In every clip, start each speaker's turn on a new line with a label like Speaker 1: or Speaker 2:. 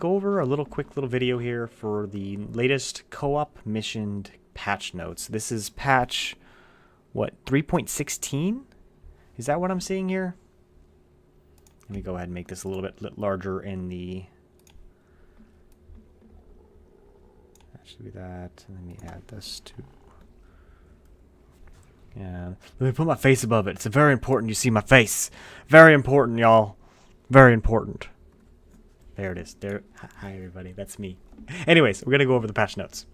Speaker 1: go over a quick little video here for the latest co-op mission patch notes. This is patch, what, 3.16? Is that what I'm seeing here? Let me go ahead and make this a little bit larger in the... That should be that. And let me add this to... Yeah, let me put my face above it. It's very important you see my face. Very important, y'all. Very important. There it is. There. Hi, everybody. That's me. Anyways, we're going to go over the patch notes.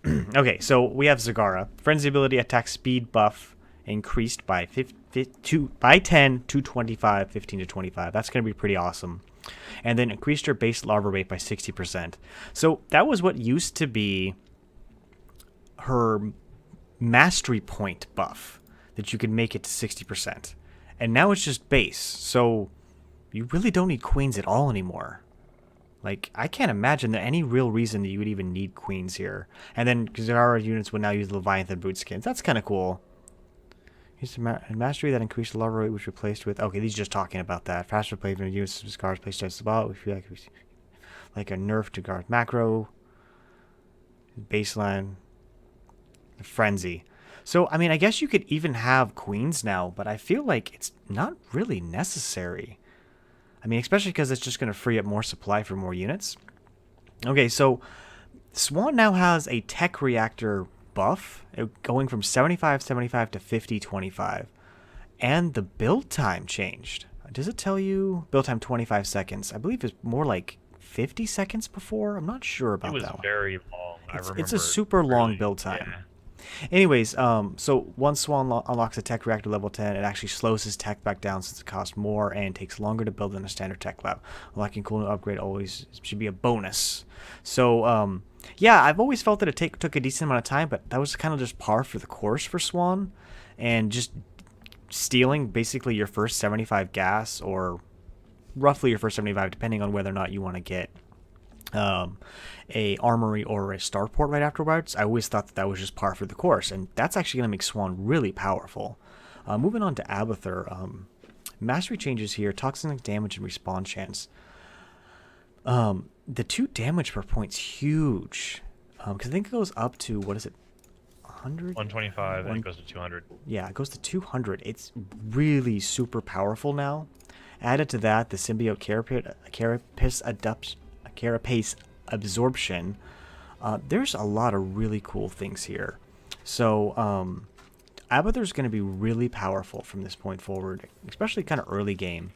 Speaker 1: Okay, so we have Zagara. Frenzy ability attack speed buff increased by 10 to 25, 15 to 25. That's going to be pretty awesome. And then increased her base larva rate by 60%. So that was what used to be her mastery point buff, that you could make it to 60%. And now it's just base. So you really don't need queens at all anymore. Like, I can't imagine that any real reason that you would even need queens here. And then Zagara units would now use Leviathan boot skins. That's kind of cool. Use mastery that increased the larva rate, which replaced with... Okay, these are just talking about that. Faster replacement of units of Zagara's place just about. We feel like a nerf to Zagara's macro. Baseline. Frenzy. So, I mean, I guess you could even have queens now, but I feel like it's not really necessary. I mean, especially because it's just going to free up more supply for more units. Okay, so Swann now has a tech reactor buff, going from 75-75 to 50-25. And the build time changed. Does it tell you? Build time 25 seconds. I believe it's more like 50 seconds before. I'm not sure about that.
Speaker 2: It was very long.
Speaker 1: It's a super long build time. Yeah. Anyways, so once Swann unlocks a tech reactor level 10, it actually slows his tech back down since it costs more and takes longer to build than a standard tech lab. Unlocking cool new upgrade always should be a bonus. So, yeah, I've always felt that it took a decent amount of time, but that was kind of just par for the course for Swann. And just stealing basically your first 75 gas, or roughly your first 75, depending on whether or not you want to get a armory or a starport right afterwards. I always thought that was just par for the course, and that's actually going to make Swann really powerful. Moving on to Abathur, mastery changes here, toxic damage and respawn chance. The 2 damage per point's huge, because I think it goes up to, what is it, 100?
Speaker 2: 125, and it goes to 200. Yeah,
Speaker 1: it goes to 200. It's really super powerful now. Added to that, the symbiote carapace absorption. There's a lot of really cool things here. So Abathur's going to be really powerful from this point forward, especially kind of early game.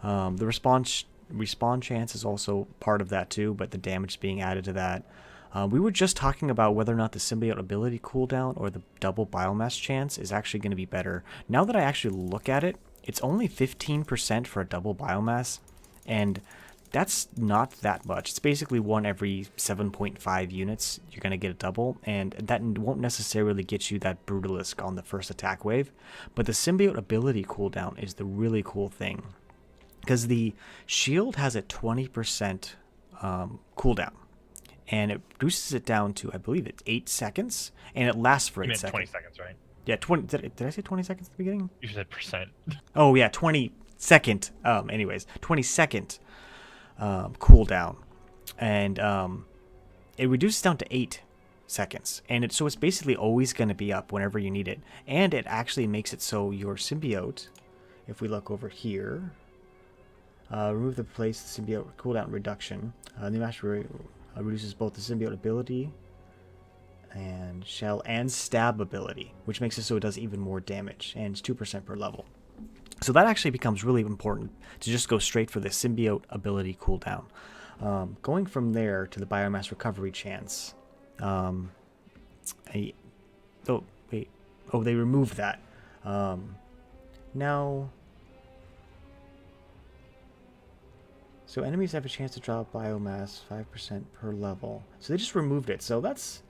Speaker 1: The respawn chance is also part of that too, but the damage is being added to that. We were just talking about whether or not the symbiote ability cooldown or the double biomass chance is actually going to be better. Now that I actually look at it, it's only 15% for a double biomass, and that's not that much. It's basically 1 every 7.5 units you're going to get a double, and that won't necessarily get you that Brutalisk on the first attack wave. But the symbiote ability cooldown is the really cool thing, because the shield has a 20% cooldown, and it reduces it down to, I believe it's 8 seconds, and it lasts for 8 seconds.
Speaker 2: 20 seconds, right?
Speaker 1: Yeah, 20. Did I say 20 seconds at the beginning?
Speaker 2: You said percent.
Speaker 1: Oh yeah, 20 second. Anyways, 20 second cooldown, and it reduces down to 8 seconds, and so it's basically always going to be up whenever you need it. And it actually makes it so your symbiote, if we look over here, remove the place the symbiote cooldown reduction. New mastery reduces both the symbiote ability and shell and stab ability, which makes it so it does even more damage, and it's 2% per level. So that actually becomes really important to just go straight for the symbiote ability cooldown. Going from there to the biomass recovery chance. They removed that. Now, so enemies have a chance to drop biomass 5% per level. So they just removed it. So that's...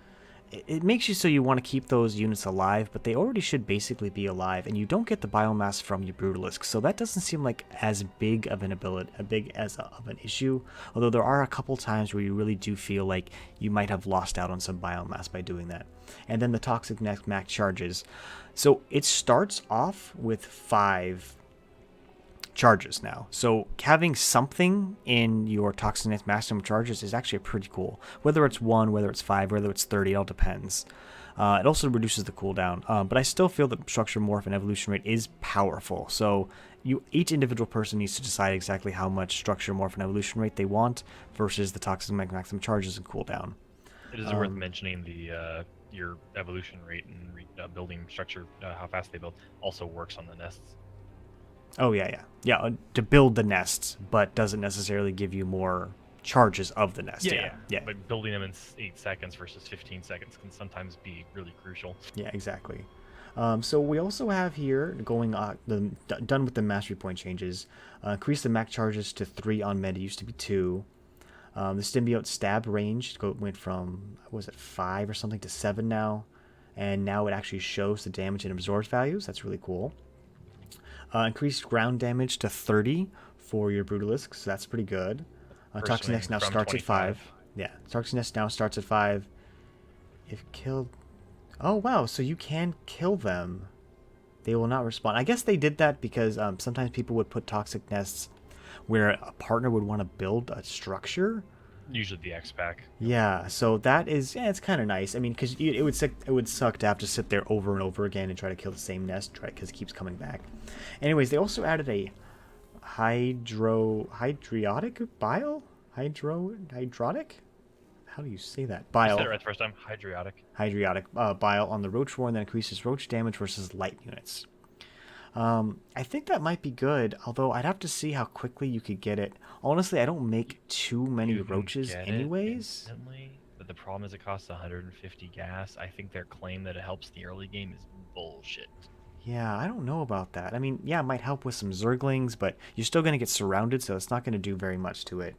Speaker 1: It makes you so you want to keep those units alive, but they already should basically be alive, and you don't get the biomass from your Brutalisk, so that doesn't seem like as big of an issue. Although there are a couple times where you really do feel like you might have lost out on some biomass by doing that. And then the toxic max charges. So it starts off with 5 charges now. So having something in your toxic nest maximum charges is actually pretty cool. Whether it's 1, whether it's 5, whether it's 30, it all depends. It also reduces the cooldown, but I still feel that structure morph and evolution rate is powerful. So each individual person needs to decide exactly how much structure morph and evolution rate they want versus the toxic maximum charges and cooldown.
Speaker 2: It is worth mentioning the your evolution rate and building structure, how fast they build, also works on the nests.
Speaker 1: Oh yeah, to build the nests, but doesn't necessarily give you more charges of the nest. Yeah.
Speaker 2: But building them in 8 seconds versus 15 seconds can sometimes be really crucial.
Speaker 1: Yeah, exactly. So we also have here going done with the mastery point changes. Increase the max charges to 3 on meta. Used to be 2. The symbiote stab range went from, was it 5 or something to 7 now, and now it actually shows the damage and absorbs values. That's really cool. Increased ground damage to 30 for your Brutalisks, so that's pretty good. Toxic Nest now starts 25. At 5. Yeah, Toxic Nest now starts at 5. If killed... Oh, wow, so you can kill them. They will not respond. I guess they did that because sometimes people would put Toxic Nests where a partner would want to build a structure.
Speaker 2: Usually the X-Pack.
Speaker 1: Yeah, so that is, it's kind of nice. I mean, because it would suck to have to sit there over and over again and try to kill the same nest, right? Because it keeps coming back. Anyways, they also added a hydrotic bile? Hydrotic? How do you say that? Bile.
Speaker 2: You said it right the first time.
Speaker 1: Hydrotic bile on the roach warren that increases roach damage versus light units. I think that might be good, although I'd have to see how quickly you could get it. Honestly, I don't make too many roaches anyways.
Speaker 2: But the problem is it costs 150 gas. I think their claim that it helps the early game is bullshit.
Speaker 1: Yeah, I don't know about that. I mean, yeah, it might help with some Zerglings, but you're still going to get surrounded, so it's not going to do very much to it.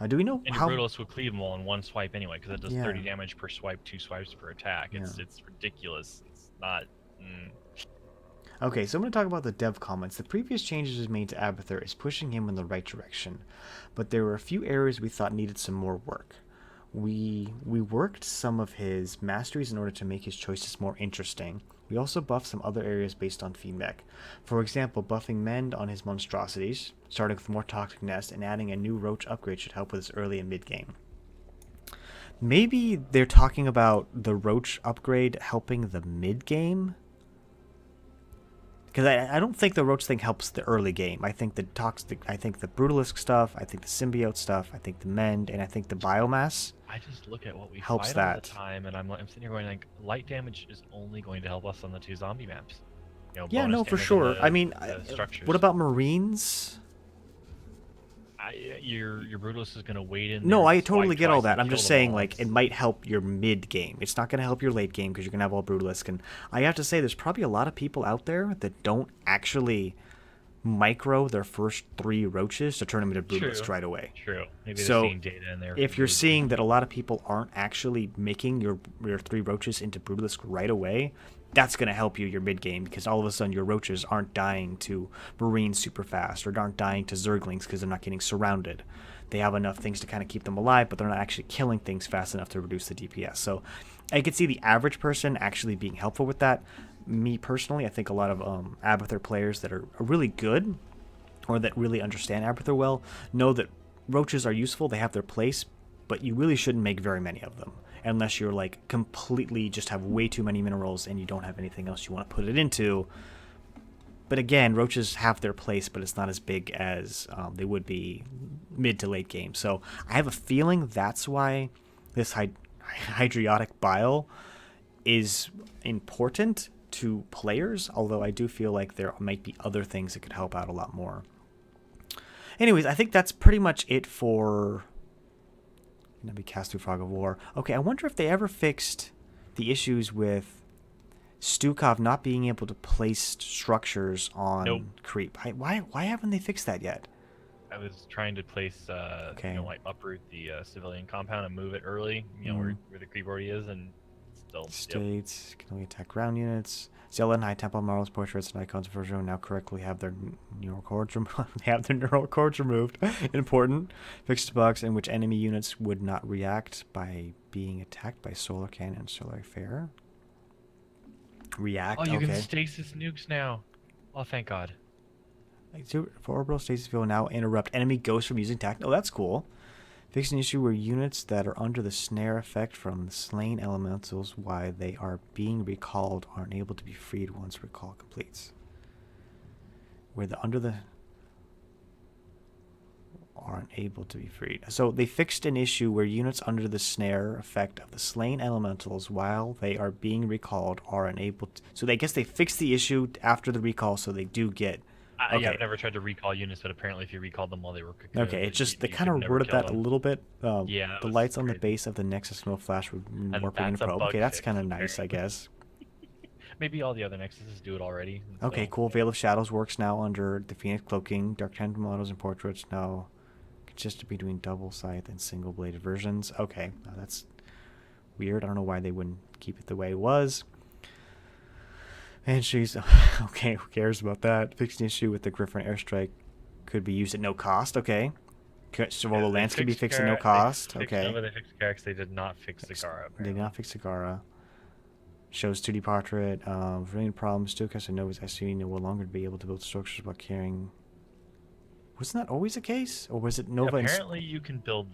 Speaker 1: Do we know how...
Speaker 2: And Brutalist would cleave them all in one swipe anyway, because it does 30 damage per swipe, 2 swipes per attack. It's ridiculous. It's not...
Speaker 1: Okay, so I'm going to talk about the dev comments. The previous changes made to Abathur is pushing him in the right direction, but there were a few areas we thought needed some more work. We worked some of his masteries in order to make his choices more interesting. We also buffed some other areas based on feedback. For example, buffing Mend on his monstrosities, starting with more Toxic Nest, and adding a new Roach upgrade should help with his early and mid game. Maybe they're talking about the Roach upgrade helping the mid game? Because I don't think the Roach thing helps the early game. I think the Brutalisk stuff, I think the Symbiote stuff, I think the Mend, and I think the Biomass.
Speaker 2: I just look at what we
Speaker 1: helps
Speaker 2: fight all the time, and I'm sitting here going like, light damage is only going to help us on the 2 zombie maps. You know,
Speaker 1: yeah, no, for sure. I mean, what about Marines?
Speaker 2: Your Brutalist is going to wait in.
Speaker 1: No, I totally get all that. I'm just saying, like, it might help your mid game. It's not going to help your late game because you're going to have all Brutalisk. And I have to say, there's probably a lot of people out there that don't actually micro their first 3 roaches to turn them into Brutalisk right away.
Speaker 2: True. Maybe
Speaker 1: so
Speaker 2: they're seeing data in there.
Speaker 1: If you're seeing that a lot of people aren't actually making your 3 roaches into Brutalisk right away, that's going to help you your mid game because all of a sudden your roaches aren't dying to Marines super fast or aren't dying to Zerglings because they're not getting surrounded. They have enough things to kind of keep them alive, but they're not actually killing things fast enough to reduce the DPS. So I could see the average person actually being helpful with that. Me personally, I think a lot of Abathur players that are really good or that really understand Abathur well know that roaches are useful, they have their place, but you really shouldn't make very many of them. Unless you're like completely just have way too many minerals and you don't have anything else you want to put it into. But again, roaches have their place, but it's not as big as they would be mid to late game. So I have a feeling that's why this hydrotic bile is important to players, although I do feel like there might be other things that could help out a lot more. Anyways, I think that's pretty much it for... That'd be cast through Fog of War. Okay, I wonder if they ever fixed the issues with Stukov not being able to place structures on creep. Why haven't they fixed that yet?
Speaker 2: I was trying to place, like uproot the civilian compound and move it early, where the creep already is, and still.
Speaker 1: States can only attack ground units. Zella and High Temple Marls portraits and icons of Virgil now correctly have their neural cords removed. Important. Fixed bugs in which enemy units would not react by being attacked by solar cannon. Solar fair. React.
Speaker 2: Oh, you can stasis nukes now. Oh, thank God.
Speaker 1: For orbital stasis will now interrupt enemy ghosts from using tact. Oh, that's cool. Fix an issue where units that are under the snare effect from slain elementals while they are being recalled are unable to be freed once recall completes. Where the under the are unable to be freed. So they fixed an issue where units under the snare effect of the slain elementals while they are being recalled are unable to... So I guess they fixed the issue after the recall, so they do get... Okay.
Speaker 2: Yeah, I've never tried to recall units, but apparently if you recalled them while they were cocooned...
Speaker 1: Okay, it's just, they kind of worded that a little bit.
Speaker 2: Yeah,
Speaker 1: the lights on the base of the Nexus will flash with warping in a probe. Okay, that's kind of nice, I guess.
Speaker 2: Maybe all the other Nexuses do it already.
Speaker 1: Okay, cool. Veil of Shadows works now under the Phoenix Cloaking. Dark Tendril models and portraits now consist between double scythe and single bladed versions. Okay, that's weird. I don't know why they wouldn't keep it the way it was. And she's okay. Who cares about that? Fixed issue with the Griffin airstrike could be used at no cost. Okay. Savolo Lance could be fixed at no cost. Okay.
Speaker 2: They fixed Carax. They did not fix Zagara.
Speaker 1: They did not fix Zagara. Shows 2D portrait. Brilliant problem. Still Casanovas SUV no longer be able to build structures while carrying. Wasn't that always the case, or was it Nova?
Speaker 2: Apparently, you can build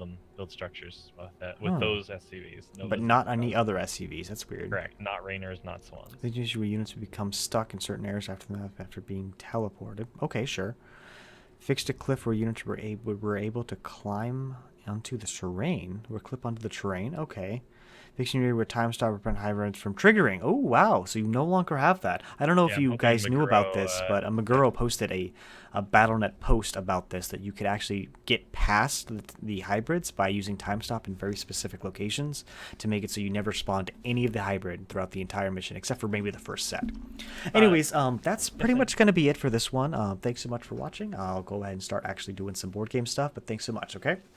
Speaker 2: structures with those SUVs.
Speaker 1: But not any other SUVs. That's weird.
Speaker 2: Correct. Not Rainers, not Swanns.
Speaker 1: They usually units would become stuck in certain areas after being teleported. Okay, sure. Fixed a cliff where units were able to climb onto the terrain. Or clip onto the terrain. Okay. Fixing area where time stop prevent hybrids from triggering. Oh, wow. So you no longer have that. I don't know if you guys knew about this, but Maguro posted a BattleNet post about this, that you could actually get past the hybrids by using time stop in very specific locations to make it so you never spawned any of the hybrid throughout the entire mission, except for maybe the first set. Anyways, that's pretty much going to be it for this one. Thanks so much for watching. I'll go ahead and start actually doing some board game stuff, but thanks so much, okay?